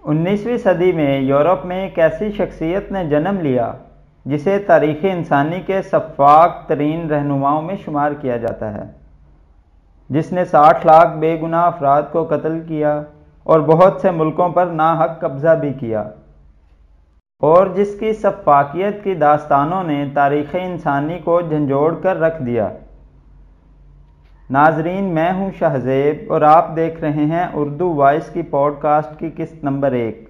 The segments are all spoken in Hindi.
19वीं सदी में यूरोप में एक ऐसी शख्सियत ने जन्म लिया जिसे तारीख़ इंसानी के सफ़ाक तरीन रहनुमाओं में शुमार किया जाता है, जिसने 60 लाख बेगुनाह अफराद को कत्ल किया और बहुत से मुल्कों पर नाहक कब्ज़ा भी किया, और जिसकी सफ़ाकियत की दास्तानों ने तारीख़ इंसानी को झंझोड़ कर रख दिया। नाजरीन, मैं हूं शाहज़ेब और आप देख रहे हैं उर्दू वॉइस की पॉडकास्ट की किस्त नंबर 1,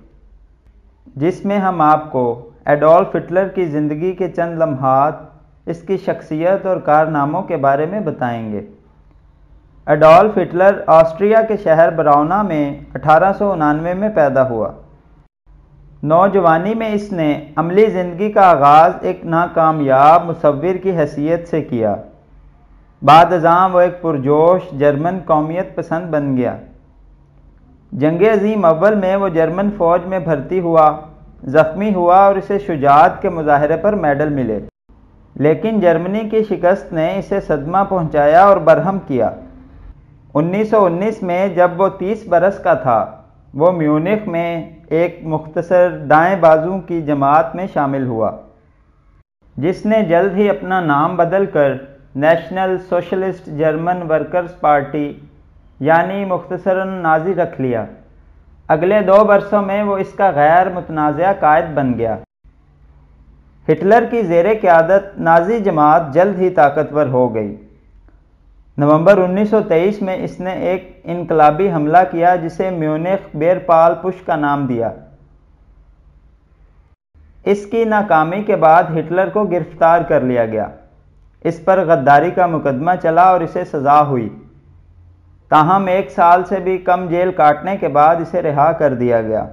जिसमें हम आपको एडोल्फ हिटलर की ज़िंदगी के चंद लम्हात, इसकी शख्सियत और कारनामों के बारे में बताएंगे। एडोल्फ हिटलर ऑस्ट्रिया के शहर ब्राउना में 1899 में पैदा हुआ। नौजवानी में इसने अमली ज़िंदगी का आगाज़ एक नाकामयाब मुसव्विर की हैसियत से किया। बाद अज़ां वो एक पुरजोश जर्मन कौमियत पसंद बन गया। जंग अज़ीम अव्वल में वो जर्मन फ़ौज में भर्ती हुआ, ज़ख्मी हुआ और इसे शुजाअत के मुजाहरे पर मेडल मिले, लेकिन जर्मनी की शिकस्त ने इसे सदमा पहुंचाया और बरहम किया। 1919 में जब वो 30 बरस का था, वो म्यूनिख में एक मुख्तसर दाएं बाजू की जमात में शामिल हुआ, जिसने जल्द ही अपना नाम बदल कर national socialist German workers party यानी मुख्तसरन नाज़ी रख लिया। अगले 2 वर्षों में वो इसका गैर मुतनाज़ा कायद बन गया। हिटलर की ज़ेरे क़यादत नाज़ी जमात जल्द ही ताकतवर हो गई। नवंबर 1923 में इसने एक इनकलाबी हमला किया जिसे म्यूनिख बेरपाल पुश का नाम दिया। इसकी नाकामी के बाद हिटलर को गिरफ्तार कर लिया गया। इस पर गद्दारी का मुकदमा चला और इसे सज़ा हुई। ताहम 1 साल से भी कम जेल काटने के बाद इसे रिहा कर दिया गया।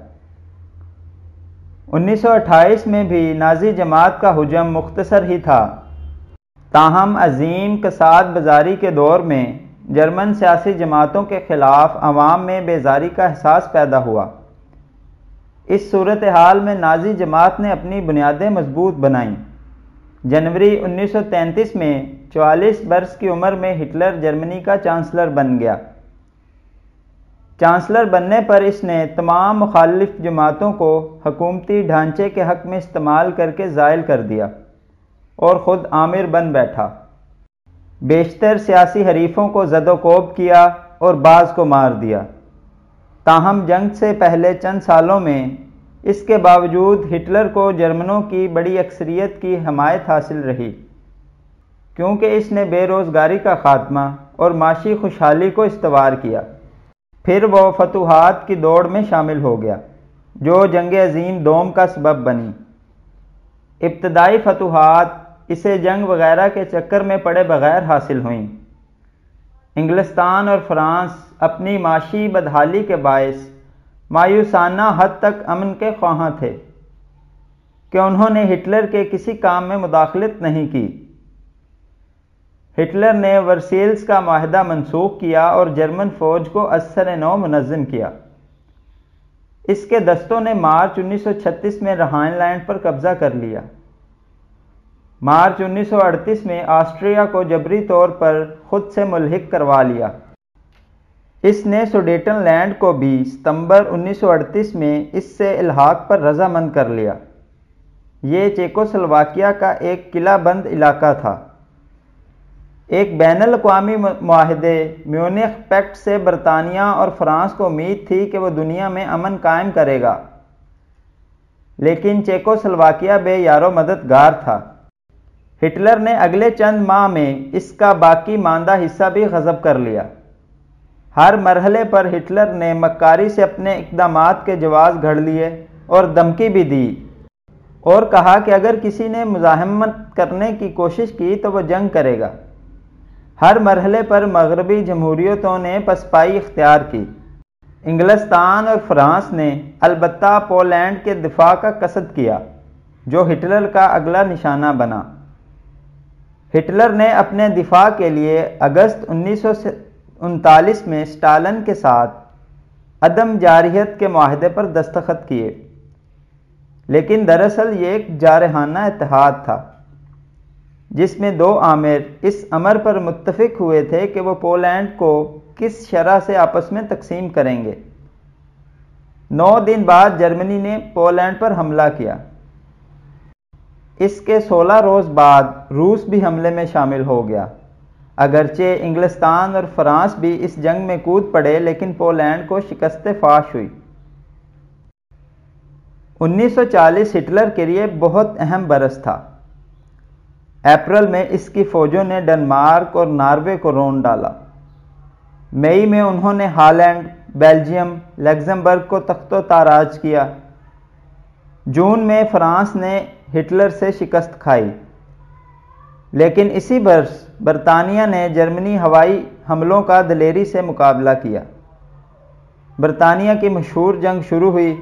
1928 में भी नाज़ी जमात का हुजम मुख्तसर ही था। ताहम अजीम कसाद बाजारी के दौर में जर्मन सियासी जमातों के खिलाफ अवाम में बेजारी का एहसास पैदा हुआ। इस सूरत हाल में नाज़ी जमात ने अपनी बुनियादें मजबूत बनाईं। जनवरी 1933 में 44 बरस की उम्र में हिटलर जर्मनी का चांसलर बन गया। चांसलर बनने पर इसने तमाम मुखालिफ जमातों को हुकूमती ढांचे के हक में इस्तेमाल करके ज़ाइल कर दिया और ख़ुद आमिर बन बैठा। बेशतर सियासी हरीफों को ज़दोकोब किया और बाज़ को मार दिया। ताहम जंग से पहले चंद सालों में इसके बावजूद हिटलर को जर्मनों की बड़ी अक्सरियत की हमायत हासिल रही, क्योंकि इसने बेरोज़गारी का ख़ात्मा और माशी खुशहाली को इस्तवार किया। फिर वो फतूहात की दौड़ में शामिल हो गया, जो जंग अज़ीम दोम का सबब बनी। इब्तदाई फतूहात इसे जंग वगैरह के चक्कर में पड़े बगैर हासिल हुईं। इंग्लिस्तान और फ्रांस अपनी माशी बदहाली के बायस मायूसाना हद तक अमन के ख्वाहां थे कि उन्होंने हिटलर के किसी काम में मुदाखलत नहीं की। हिटलर ने वर्सेल्स का माहदा मनसूख किया और जर्मन फ़ौज को असर-ए-नौ मुनज़्ज़म किया। इसके दस्तों ने मार्च 1936 में राहाइनलैंड पर कब्ज़ा कर लिया। मार्च 1938 में ऑस्ट्रिया को जबरी तौर पर खुद से मुल्हिक करवा लिया। इसने सुडेटनलैंड को भी सितंबर 1938 में इससे इल्हाक पर रजामंद कर लिया। ये चेकोस्लोवाकिया का एक किलाबंद इलाका था। एक बैनुल-अक़वामी मुआहदे म्यूनिख पैक्ट से बरतानिया और फ्रांस को उम्मीद थी कि वह दुनिया में अमन कायम करेगा, लेकिन चेकोस्लोवाकिया बेयारो मददगार था। हिटलर ने अगले चंद माह में इसका बाकी मांदा हिस्सा भी ग़ज़ब कर लिया। हर मरहले पर हिटलर ने मक्कारी से अपने इक़दामात के जवाज़ घड़ लिए और धमकी भी दी और कहा कि अगर किसी ने मुज़ाहमत करने की कोशिश की तो वह जंग करेगा। हर मरहले पर मगरबी जमहूरियतों ने पसपाई इख्तियार की। इंग्लिस्तान और फ्रांस ने अलबत्ता पोलैंड के दिफा का कसद किया, जो हिटलर का अगला निशाना बना। हिटलर ने अपने दिफा के लिए अगस्त 1939 में स्टालिन के साथ अदम जारियत के मुआहदे पर दस्तखत किए, लेकिन दरअसल ये एक जारहाना इत्तेहाद था, जिसमें 2 आमिर इस अमर पर मुत्तफिक हुए थे कि वो पोलैंड को किस शरह से आपस में तकसीम करेंगे। 9 दिन बाद जर्मनी ने पोलैंड पर हमला किया। इसके 16 रोज़ बाद रूस भी हमले में शामिल हो गया। अगरचे इंग्लिस्तान और फ्रांस भी इस जंग में कूद पड़े, लेकिन पोलैंड को शिकस्त फाश हुई। 1940 हिटलर के लिए बहुत अहम बरस था। अप्रैल में इसकी फौजों ने डेनमार्क और नॉर्वे को रोन डाला। मई में उन्होंने हॉलैंड, बेल्जियम, लग्जमबर्ग को तख्तो ताराज किया। जून में फ्रांस ने हिटलर से शिकस्त खाई, लेकिन इसी वर्ष बरतानिया ने जर्मनी हवाई हमलों का दिलेरी से मुकाबला किया। बरतानिया की मशहूर जंग शुरू हुई।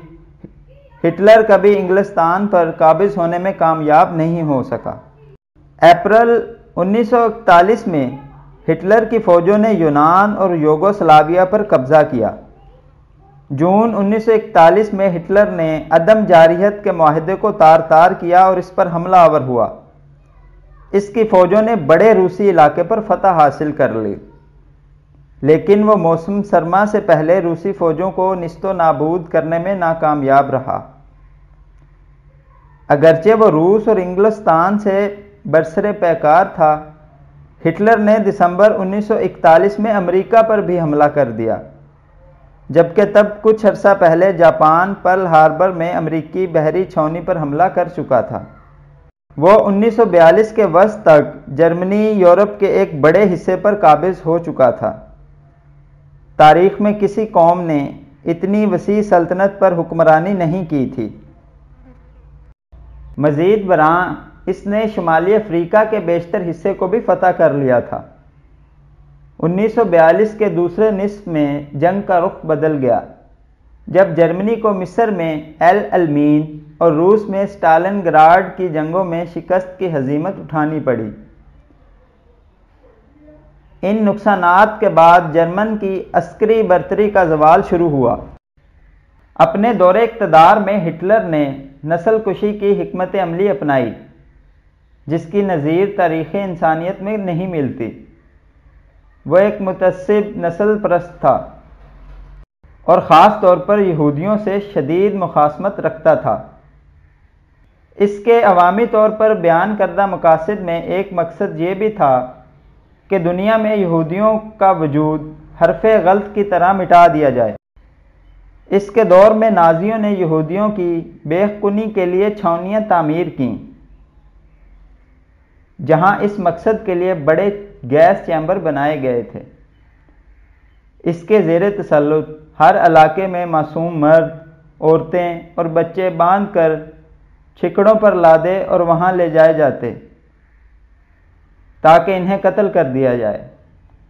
हिटलर कभी इंग्लिस्तान पर काबिज होने में कामयाब नहीं हो सका। अप्रैल 1941 में हिटलर की फौजों ने यूनान और यूगोस्लाविया पर कब्जा किया। जून 1941 में हिटलर ने अदम जारियत के मुआहदे को तार तार किया और इस पर हमला आवर हुआ। इसकी फौजों ने बड़े रूसी इलाके पर फतह हासिल कर ली, लेकिन वो मौसम सरमा से पहले रूसी फौजों को निस्तो नाबूद करने में नाकामयाब रहा। अगरचे वो रूस और इंग्लिस्तान से बरसरे पैकार था, हिटलर ने दिसंबर 1941 में अमेरिका पर भी हमला कर दिया, जबकि तब कुछ अर्सा पहले जापान पर्ल हार्बर में अमेरिकी बहरी छावनी पर हमला कर चुका था। वो 1942 के वस्त तक जर्मनी यूरोप के एक बड़े हिस्से पर काबिज हो चुका था। तारीख में किसी कौम ने इतनी वसी सल्तनत पर हुक्मरानी नहीं की थी। मज़ीद बरां इसने शुमाली अफ्रीका के बेशतर हिस्से को भी फतह कर लिया था। 1942 के दूसरे निस्फ में जंग का रुख बदल गया, जब जर्मनी को मिस्र में एल अलमीन और रूस में स्टालिनग्राड की जंगों में शिकस्त की हजीमत उठानी पड़ी। इन नुकसानात के बाद जर्मन की अस्करी बर्तरी का ज़वाल शुरू हुआ। अपने दौरे इक़्तिदार में हिटलर ने नस्ल कुशी की हिकमत अमली अपनाई, जिसकी नज़ीर तारीख़ इंसानियत में नहीं मिलती। वह एक मुतअस्सिब नस्ल परस्त था और ख़ास तौर पर यहूदियों से शदीद मुखासमत रखता था। इसके अवामी तौर पर बयान करदा मकासद में एक मकसद ये भी था कि दुनिया में यहूदियों का वजूद हरफ़े गलत की तरह मिटा दिया जाए। इसके दौर में नाजियों ने यहूदियों की बेखुनी के लिए छावनियाँ तामीर कीं, जहाँ इस मकसद के लिए बड़े गैस चैम्बर बनाए गए थे। इसके ज़ेरे तसल्लुत हर इलाके में मासूम मर्द, औरतें और बच्चे बांध कर छिकड़ों पर लादे और वहाँ ले जाए जाते ताकि इन्हें कत्ल कर दिया जाए।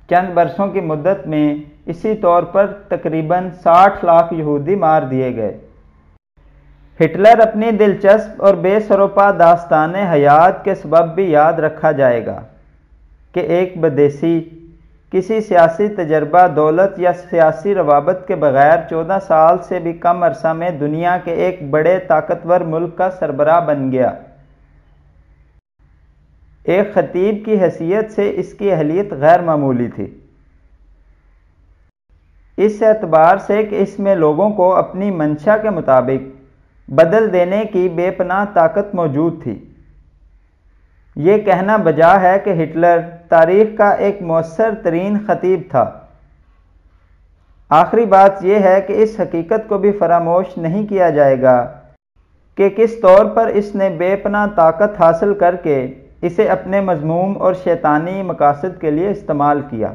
चंद बरसों की मुद्दत में इसी तौर पर तकरीबन 60 लाख यहूदी मार दिए गए। हिटलर अपनी दिलचस्प और बेसरोपा दास्ताने हयात के सबब भी याद रखा जाएगा कि एक बदेसी किसी सियासी तजर्बा, दौलत या सियासी रवाबत के बगैर 14 साल से भी कम अरसा में दुनिया के एक बड़े ताकतवर मुल्क का सरबराह बन गया। एक खतीब की हैसियत से इसकी अहलियत गैर मामूली थी, इस एतबार से कि इसमें लोगों को अपनी मंशा के मुताबिक बदल देने की बेपनाह ताकत मौजूद थी। ये कहना बजा है कि हिटलर तारीख का एक मौसर तरीन खतीब था। आखिरी बात यह है कि इस हकीकत को भी फरामोश नहीं किया जाएगा कि किस तौर पर इसने बेपनाह ताकत हासिल करके इसे अपने मज़मूम और शैतानी मकासद के लिए इस्तेमाल किया,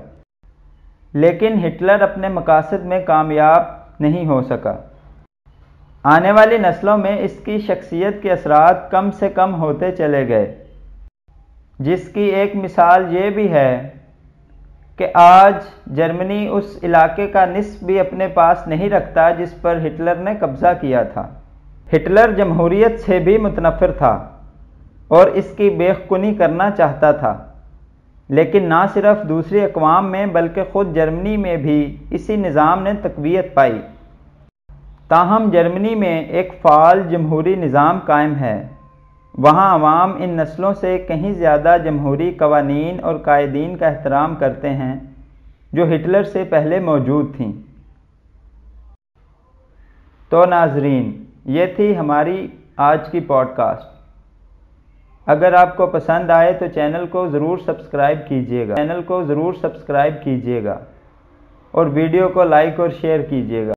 लेकिन हिटलर अपने मकासद में कामयाब नहीं हो सका। आने वाली नस्लों में इसकी शख्सियत के असरात कम से कम होते चले गए, जिसकी एक मिसाल ये भी है कि आज जर्मनी उस इलाके का निस्फ भी अपने पास नहीं रखता जिस पर हिटलर ने कब्ज़ा किया था। हिटलर जमहूरियत से भी मुतनफ़िर था और इसकी बेखुनी करना चाहता था, लेकिन ना सिर्फ दूसरी अक़वाम में बल्कि ख़ुद जर्मनी में भी इसी निज़ाम ने तक़वियत पाई। ताहम जर्मनी में एक फ़ाल जमहूरी निज़ाम कायम है। वहाँ अवाम इन नस्लों से कहीं ज़्यादा जमहूरी कवानीन और कायदीन का एहतराम करते हैं जो हिटलर से पहले मौजूद थीं। तो नाजरीन, ये थी हमारी आज की पॉडकास्ट। अगर आपको पसंद आए तो चैनल को ज़रूर सब्सक्राइब कीजिएगा और वीडियो को लाइक और शेयर कीजिएगा।